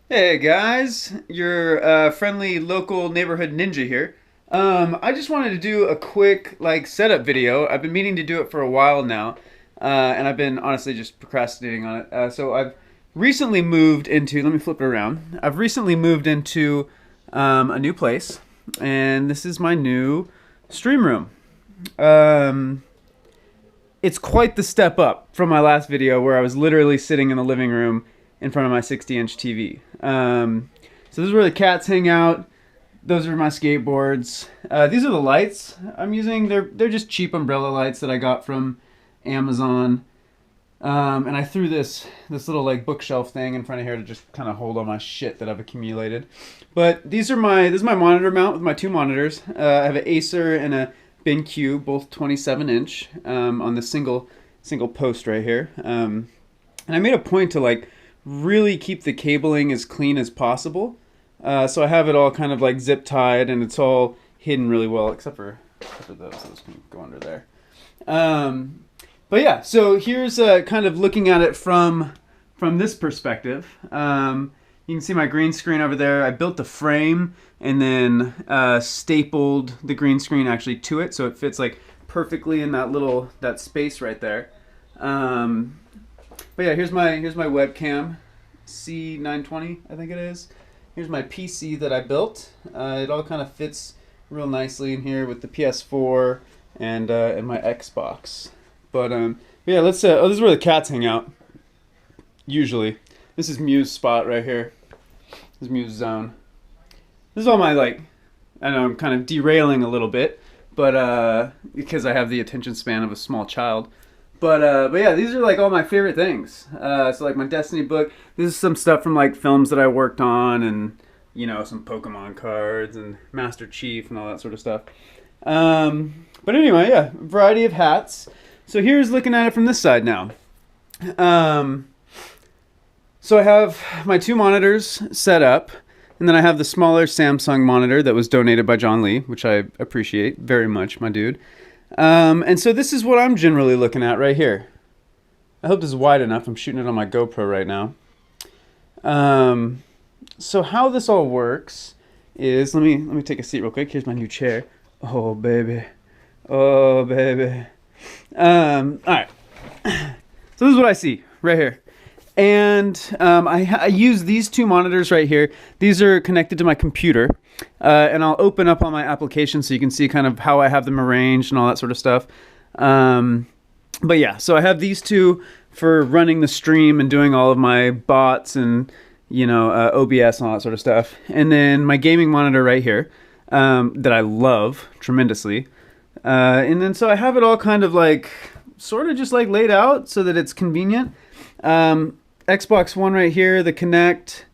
Hey guys, your friendly local neighborhood ninja here. I just wanted to do a quick setup video. I've been meaning to do it for a while now, and I've been honestly just procrastinating on it. So I've recently moved into. Let me flip it around. I've recently moved into a new place, and this is my new stream room. Um, it's quite the step up from my last video where I was literally sitting in the living room in front of my 60-inch TV. So this is where the cats hang out. Those are my skateboards. These are the lights I'm using. They're just cheap umbrella lights that I got from Amazon. And I threw this little bookshelf thing in front of here to just kind of hold all my shit that I've accumulated. But this is my monitor mount with my two monitors. I have an Acer and a BenQ, both 27-inch, on the single post right here. And I made a point to really keep the cabling as clean as possible. So I have it all kind of zip tied, and it's all hidden really well, except for those can go under there. But yeah, so here's kind of looking at it from this perspective. You can see my green screen over there. I built the frame and then stapled the green screen actually to it, so it fits perfectly in that space right there. But yeah, here's my webcam, C920, I think it is. Here's my PC that I built. It all kind of fits real nicely in here with the PS4 and my Xbox. But yeah, let's. Oh, this is where the cats hang out. Usually, this is Mew's spot right here. This is Mew's zone. This is all my I know I'm kind of derailing a little bit, but because I have the attention span of a small child. But yeah, these are all my favorite things. So my Destiny book. This is some stuff from films that I worked on, and some Pokemon cards and Master Chief and all that sort of stuff. But anyway, yeah, variety of hats. So here's looking at it from this side now. So I have my two monitors set up, and then I have the smaller Samsung monitor that was donated by John Lee, which I appreciate very much, my dude. And so this is what I'm generally looking at right here. I hope this is wide enough. I'm shooting it on my GoPro right now. So how this all works is, let me take a seat real quick. Here's my new chair. Oh baby, oh baby. All right. So this is what I see right here. And I use these two monitors right here. These are connected to my computer. And I'll open up all my applications so you can see kind of how I have them arranged and all that sort of stuff. But yeah, so I have these two for running the stream and doing all of my bots and, OBS and all that sort of stuff. And then my gaming monitor right here that I love tremendously. And then so I have it all kind of sort of just laid out so that it's convenient. Xbox One right here, the Kinect,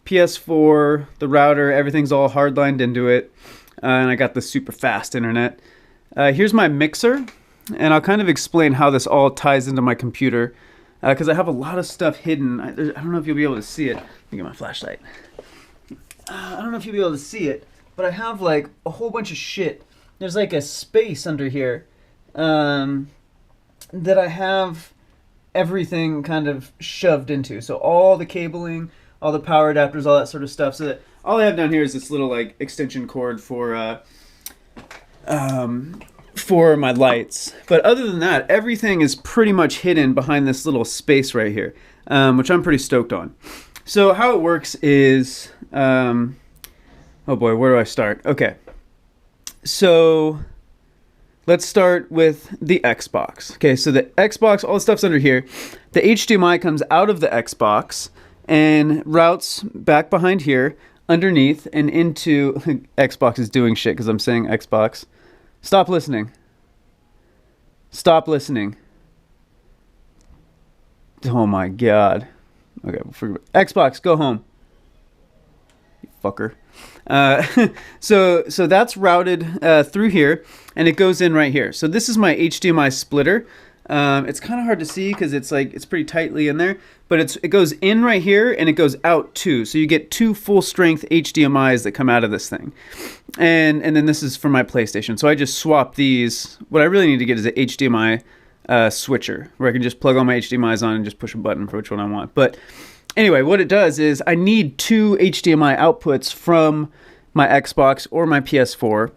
PS4, the router, everything's all hardlined into it. And I got the super fast internet. Here's my mixer, and I'll kind of explain how this all ties into my computer. Because I have a lot of stuff hidden. I don't know if you'll be able to see it. Let me get my flashlight. I don't know if you'll be able to see it, but I have a whole bunch of shit. There's a space under here that I have everything kind of shoved into. So all the cabling, all the power adapters, all that sort of stuff. So that all I have down here is this little extension cord for my lights. But other than that, everything is pretty much hidden behind this little space right here, which I'm pretty stoked on. So how it works is, oh boy, where do I start? Okay, so let's start with the Xbox. Okay, so the Xbox, all the stuff's under here. The HDMI comes out of the Xbox and routes back behind here, underneath, and into... Xbox is doing shit because I'm saying Xbox. Stop listening. Stop listening. Oh my god. Okay, we'll forget. Xbox, go home. You fucker. So that's routed through here, and it goes in right here. So this is my HDMI splitter. It's kind of hard to see because it's pretty tightly in there, but it goes in right here and it goes out too. So you get two full strength HDMIs that come out of this thing. And then this is for my PlayStation. So I just swap these. What I really need to get is an HDMI switcher where I can just plug all my HDMIs on and just push a button for which one I want. But Anyway, what it does is I need 2 HDMI outputs from my Xbox or my PS4.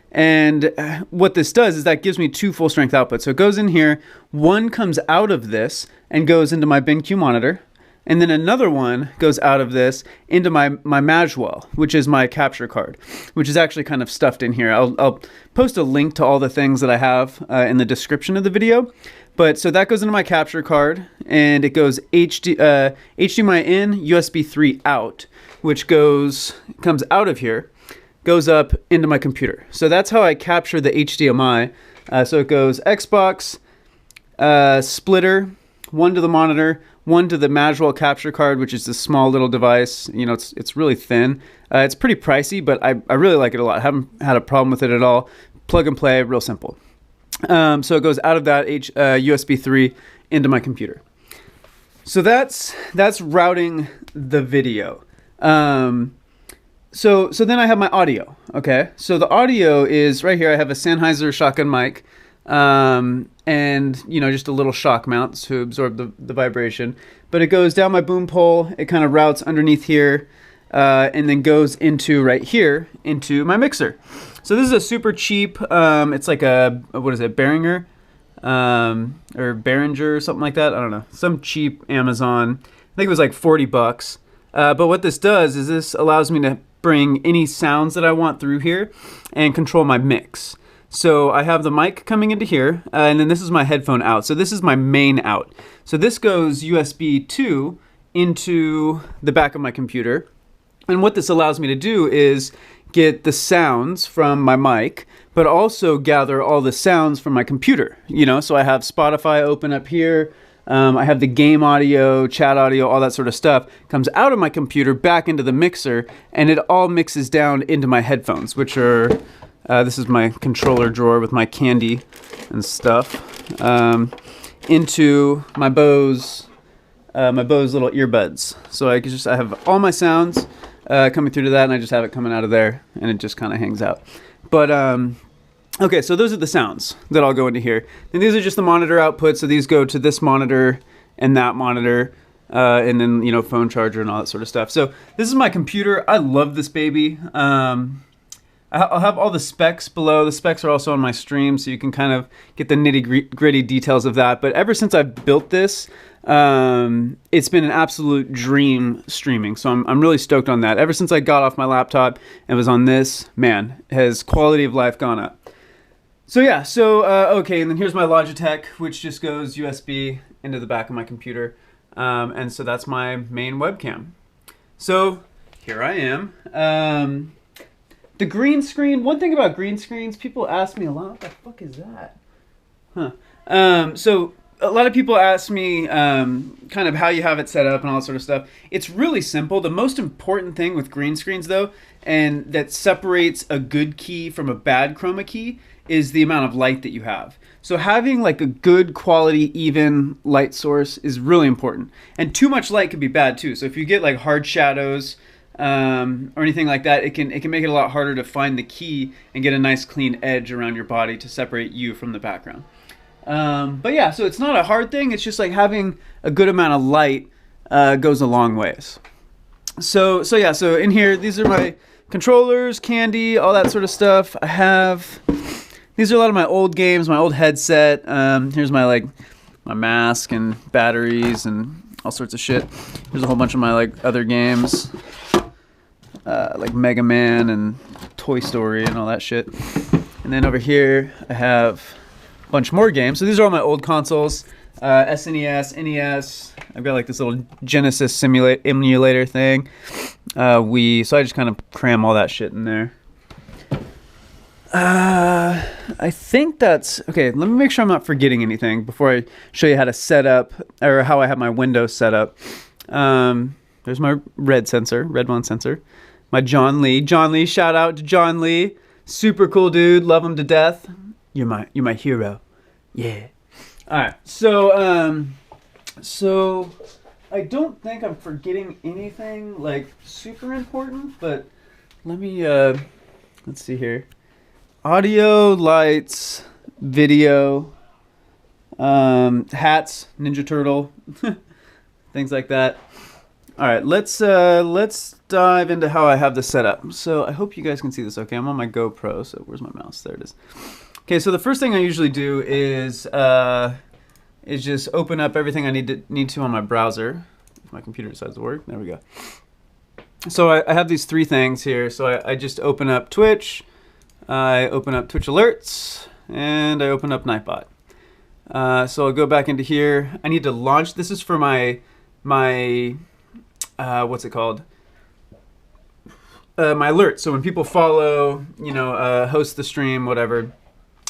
And what this does is that gives me 2 full strength outputs. So it goes in here, one comes out of this and goes into my BenQ monitor, and then another one goes out of this into my Magewell, which is my capture card, which is actually kind of stuffed in here. I'll post a link to all the things that I have in the description of the video. But so that goes into my capture card, and it goes HDMI in, USB 3 out, which comes out of here, goes up into my computer. So that's how I capture the HDMI. So it goes Xbox, splitter, one to the monitor, one to the Magewell capture card, which is this small little device. You know, it's really thin. It's pretty pricey, but I really like it a lot. I haven't had a problem with it at all. Plug and play, real simple. So it goes out of that USB 3 into my computer. So that's routing the video. So then I have my audio. Okay, so the audio is right here. I have a Sennheiser shotgun mic, and you know, just a little shock mount to absorb the vibration. But it goes down my boom pole. It kind of routes underneath here, and then goes into right here into my mixer. So this is a super cheap. It's like a, what is it, Behringer, or Behringer or something like that. I don't know. Some cheap Amazon. I think it was like 40 bucks. But what this does is this allows me to bring any sounds that I want through here and control my mix. So I have the mic coming into here, and then this is my headphone out. So this is my main out. So this goes USB 2 into the back of my computer. And what this allows me to do is get the sounds from my mic, but also gather all the sounds from my computer. You know, so I have Spotify open up here. I have the game audio, chat audio, all that sort of stuff comes out of my computer back into the mixer, and it all mixes down into my headphones, which are, this is my controller drawer with my candy and stuff, into my Bose little earbuds. So I have all my sounds coming through to that, and I just have it coming out of there, and it just kind of hangs out. But okay, so those are the sounds that all go into here. And these are just the monitor outputs. So these go to this monitor and that monitor, and then, you know, phone charger and all that sort of stuff. So this is my computer. I love this baby. I'll have all the specs below. The specs are also on my stream, so you can kind of get the nitty-gritty details of that. But ever since I've built this, it's been an absolute dream streaming. So I'm really stoked on that. Ever since I got off my laptop and was on this, man, has quality of life gone up. So yeah, okay, and then here's my Logitech, which just goes USB into the back of my computer. And so that's my main webcam. So here I am. The green screen, one thing about green screens, people ask me a lot, what the fuck is that? Huh. So a lot of people ask me kind of how you have it set up and all that sort of stuff. It's really simple. The most important thing with green screens, though, and that separates a good key from a bad chroma key, is the amount of light that you have. So having like a good quality, even light source is really important. And too much light could be bad too. So if you get like hard shadows or anything like that, it can make it a lot harder to find the key and get a nice clean edge around your body to separate you from the background. But yeah, so it's not a hard thing. It's just like having a good amount of light goes a long ways. So yeah, so in here, these are my controllers, candy, all that sort of stuff. These are a lot of my old games, my old headset. Here's my mask and batteries and all sorts of shit. Here's a whole bunch of my other games, like Mega Man and Toy Story and all that shit. And then over here I have a bunch more games. So these are all my old consoles, SNES, NES. I've got like this little Genesis emulator thing. So I just kind of cram all that shit in there. I think that's okay. Let me make sure I'm not forgetting anything before I show you how to set up, or how I have my Windows set up. There's my red one sensor. My John Lee, shout out to John Lee. Super cool dude, love him to death. You're my hero. Yeah. All right. So I don't think I'm forgetting anything like super important, but let me let's see here. Audio, lights, video, hats, Ninja Turtle, things like that. All right, let's dive into how I have this set up. So I hope you guys can see this okay. I'm on my GoPro, so where's my mouse? There it is. Okay, so the first thing I usually do is just open up everything I need to on my browser. If my computer decides to work, there we go. So I have these three things here. So I just open up Twitch, I open up Twitch Alerts, and I open up Nightbot. So I'll go back into here. I need to launch. This is for my what's it called? My alerts. So when people follow, you know, host the stream, whatever,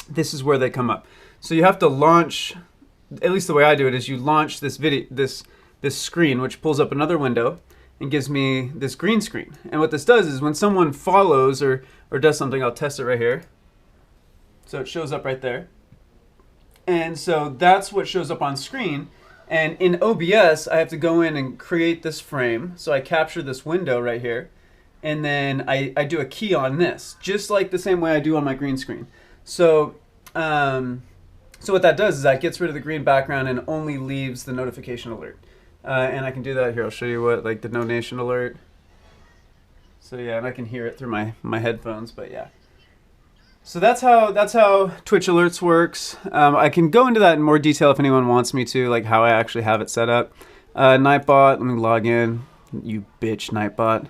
this is where they come up. So you have to launch. At least the way I do it is you launch this video, this screen, which pulls up another window and gives me this green screen. And what this does is when someone follows or does something, I'll test it right here. So it shows up right there. And so that's what shows up on screen. And in OBS, I have to go in and create this frame. So I capture this window right here. And then I do a key on this, just like the same way I do on my green screen. So, so what that does is that gets rid of the green background and only leaves the notification alert. And I can do that here. I'll show you what, like the donation alert. So yeah, and I can hear it through my headphones, but yeah. So that's how Twitch Alerts works. I can go into that in more detail if anyone wants me to, like how I actually have it set up. Nightbot, let me log in. You bitch, Nightbot.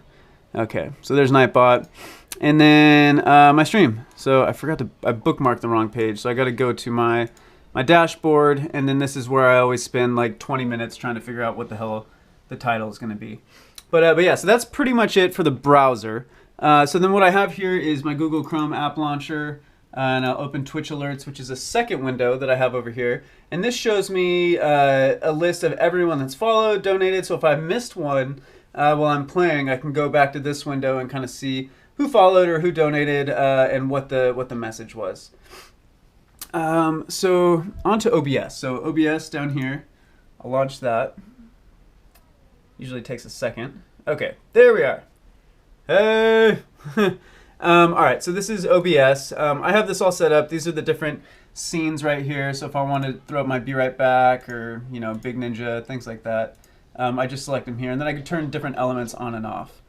Okay, so there's Nightbot. And then my stream. So I bookmarked the wrong page, so I got to go to my dashboard, and then this is where I always spend like 20 minutes trying to figure out what the hell the title is going to be. But yeah, so that's pretty much it for the browser. So then what I have here is my Google Chrome app launcher, and I'll open Twitch Alerts, which is a second window that I have over here. And this shows me a list of everyone that's followed, donated. So if I missed one while I'm playing, I can go back to this window and kind of see who followed or who donated and what the message was. So on to OBS. So OBS down here, I'll launch that. Usually takes a second. Okay, there we are. Hey! All right, so this is OBS. I have this all set up. These are the different scenes right here. So if I want to throw up my Be Right Back or, you know, Big Ninja, things like that, I just select them here. And then I can turn different elements on and off.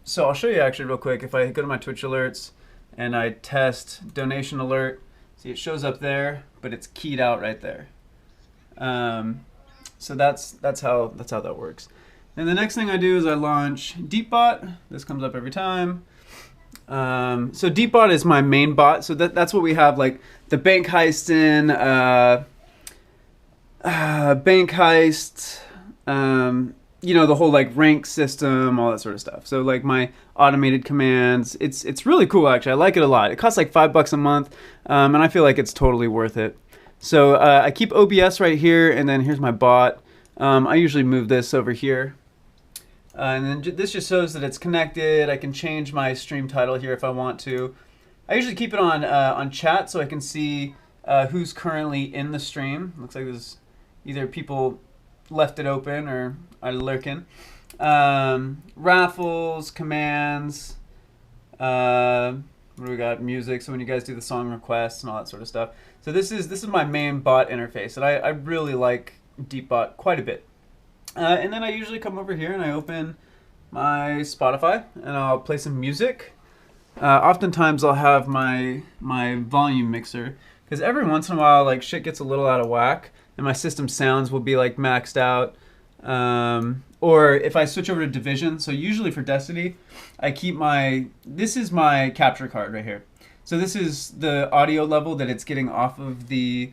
So I'll show you actually real quick. If I go to my Twitch Alerts and I test Donation Alert, see it shows up there, but it's keyed out right there. So that's how that works. And the next thing I do is I launch DeepBot. This comes up every time. So DeepBot is my main bot. So that's what we have, like the bank heist in, bank heist, you know, the whole like rank system, all that sort of stuff. So like my automated commands, it's really cool actually. I like it a lot. It costs like $5 a month, and I feel like it's totally worth it. So I keep OBS right here, and then here's my bot. I usually move this over here. And then this just shows that it's connected. I can change my stream title here if I want to. I usually keep it on chat so I can see who's currently in the stream. Looks like there's either people left it open or are lurking. Raffles, commands. What do we got? Music. So when you guys do the song requests and all that sort of stuff. So this is my main bot interface, and I really like DeepBot quite a bit. And then I usually come over here and I open my Spotify and I'll play some music. Oftentimes I'll have my volume mixer, because every once in a while like shit gets a little out of whack and my system sounds will be like maxed out. Or if I switch over to Division, so usually for Destiny, I keep this is my capture card right here. So this is the audio level that it's getting off of the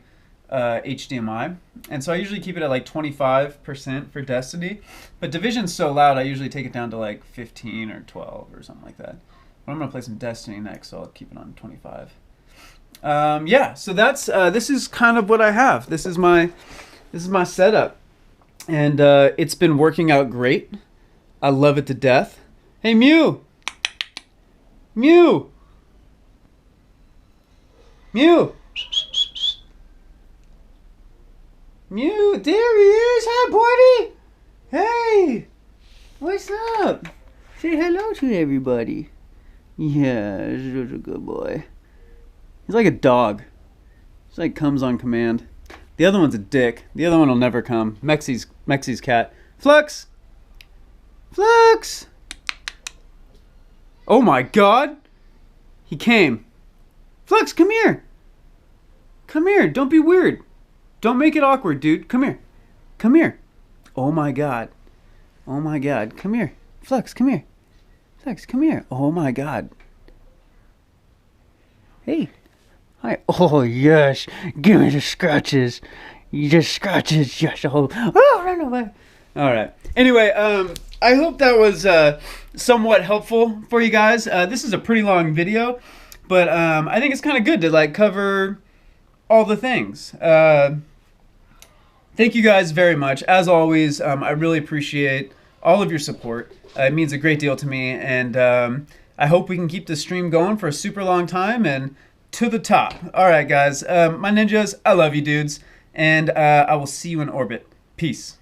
HDMI, and so I usually keep it at like 25% for Destiny, but Division's so loud I usually take it down to like 15 or 12 or something like that. But I'm gonna play some Destiny next, so I'll keep it on 25. Yeah, so that's this is kind of what I have. This is my setup, and it's been working out great. I love it to death. Hey Mew, Mew, Mew. Mew, there he is. Hi, buddy. Hey, what's up? Say hello to everybody. Yeah, this is a good boy. He's like a dog. He's like comes on command. The other one's a dick. The other one will never come. Mexi's cat. Flux, Flux? Oh my god! He came. Flux, come here! Come here, don't be weird. Don't make it awkward, dude. Come here. Come here. Oh my god. Oh my god. Come here. Flux, come here. Flux, come here. Oh my god. Hey. Hi. Oh, yes. Give me the scratches. You just scratches. Yes. Oh, run away. All right. Anyway, I hope that was somewhat helpful for you guys. This is a pretty long video, but I think it's kind of good to like cover all the things. Thank you guys very much. As always, I really appreciate all of your support. It means a great deal to me, and I hope we can keep this stream going for a super long time and to the top. All right, guys. My ninjas, I love you dudes, and I will see you in orbit. Peace.